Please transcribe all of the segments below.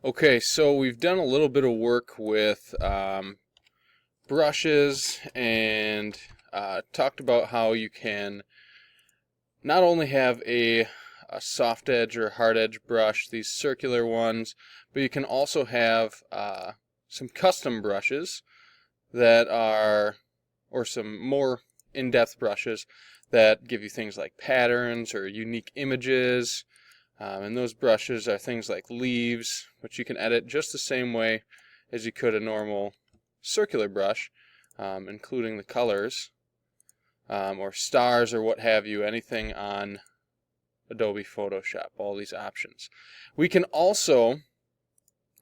Okay, so we've done a little bit of work with brushes and talked about how you can not only have a soft edge or hard edge brush, these circular ones, but you can also have some custom brushes that are, or some more in-depth brushes that give you things like patterns or unique images. And those brushes are things like leaves, which you can edit just the same way as you could a normal circular brush, including the colors, or stars or what have you, anything on Adobe Photoshop, all these options. We can also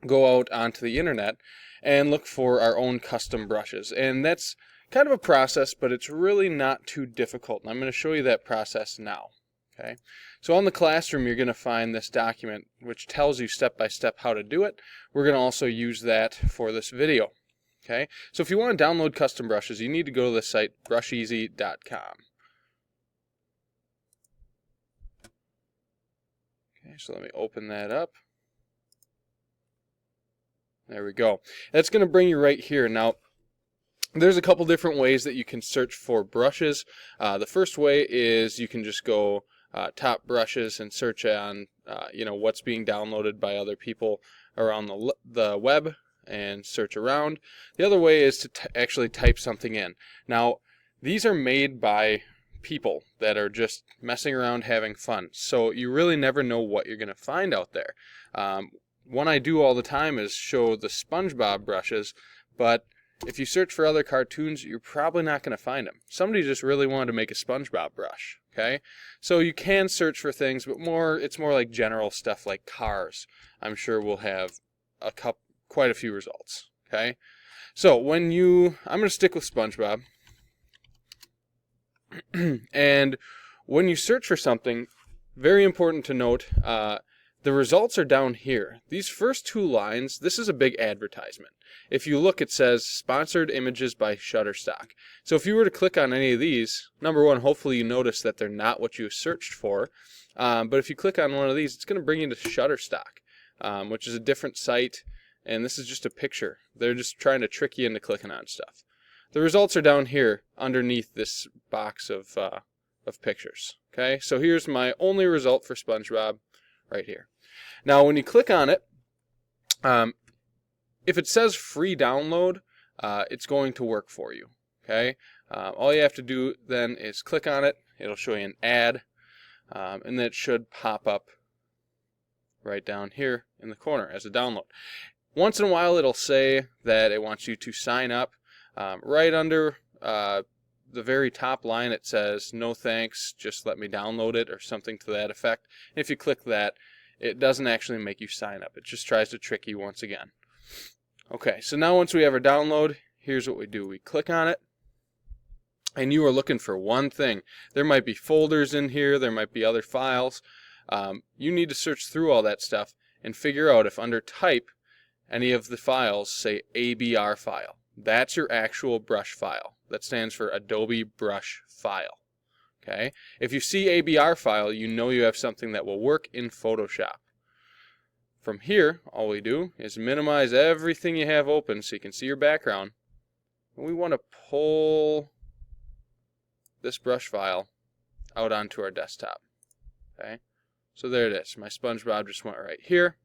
go out onto the internet and look for our own custom brushes, and that's kind of a process, but it's really not too difficult, and I'm going to show you that process now. Okay, so on the classroom you're going to find this document which tells you step by step how to do it. We're going to also use that for this video. Okay, so if you want to download custom brushes, you need to go to the site brusheasy.com. Okay, so let me open that up. There we go. That's going to bring you right here. Now, there's a couple different ways that you can search for brushes. The first way is you can just go top brushes and search on what's being downloaded by other people around the web and search around. The other way is to actually type something in. Now, these are made by people that are just messing around having fun, so you really never know what you're going to find out there. One I do all the time is show the SpongeBob brushes, but if you search for other cartoons, you're probably not going to find them. Somebody just really wanted to make a SpongeBob brush. Okay, so you can search for things, but it's more like general stuff like cars. I'm sure we'll have quite a few results. Okay, so I'm going to stick with SpongeBob, and when you search for something, very important to note, the results are down here. These first two lines, this is a big advertisement. If you look, it says sponsored images by Shutterstock. So if you were to click on any of these, number one, hopefully you notice that they're not what you searched for. But if you click on one of these, it's going to bring you to Shutterstock, which is a different site. And this is just a picture. They're just trying to trick you into clicking on stuff. The results are down here underneath this box of pictures. Okay, so here's my only result for SpongeBob right here. Now, when you click on it, if it says free download, it's going to work for you. Okay, all you have to do then is click on it. It'll show you an ad, and that should pop up right down here in the corner as a download. Once in a while, it'll say that it wants you to sign up. Right under the very top line, it says, "No thanks, just let me download it," or something to that effect. And if you click that, it doesn't actually make you sign up. It just tries to trick you once again. Okay, so now once we have our download, here's what we do. We click on it, and you are looking for one thing. There might be folders in here. There might be other files. You need to search through all that stuff and figure out if under type, any of the files say ABR file. That's your actual brush file. That stands for Adobe Brush File. Okay? If you see ABR file, you know you have something that will work in Photoshop. From here, all we do is minimize everything you have open so you can see your background. And we want to pull this brush file out onto our desktop. Okay? So there it is. My SpongeBob just went right here.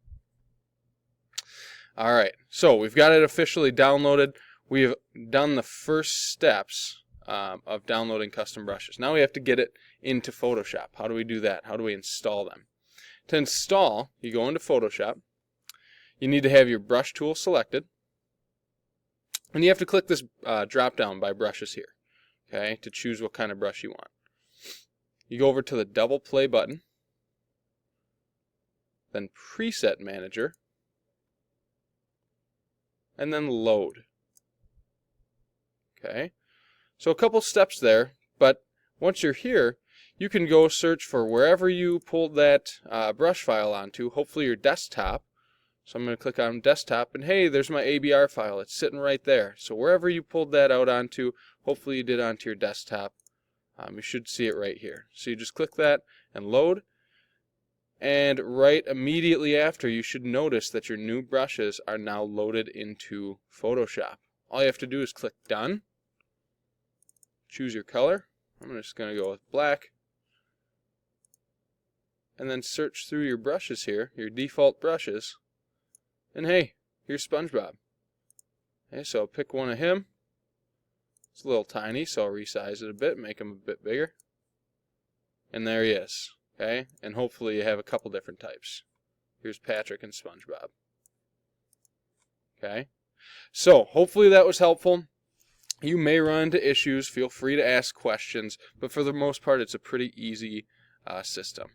Alright, so we've got it officially downloaded. We've done the first steps of downloading custom brushes. Now we have to get it into Photoshop. How do we do that? How do we install them? To install, you go into Photoshop. You need to have your brush tool selected. And you have to click this drop down by brushes here, okay, to choose what kind of brush you want. You go over to the double play button, then Preset Manager, and then Load. Okay, so a couple steps there, but once you're here, you can go search for wherever you pulled that brush file onto, hopefully your desktop. So I'm going to click on desktop, and hey, there's my ABR file. It's sitting right there. So wherever you pulled that out onto, hopefully you did onto your desktop, you should see it right here. So you just click that and load. And right immediately after, you should notice that your new brushes are now loaded into Photoshop. All you have to do is click Done. Choose your color. I'm just going to go with black. And then search through your brushes here, your default brushes. And hey, here's SpongeBob. Okay, so I'll pick one of him. It's a little tiny, so I'll resize it a bit, make him a bit bigger. And there he is. Okay, and hopefully you have a couple different types. Here's Patrick and SpongeBob. Okay, so hopefully that was helpful. You may run into issues. Feel free to ask questions, but for the most part, it's a pretty easy system.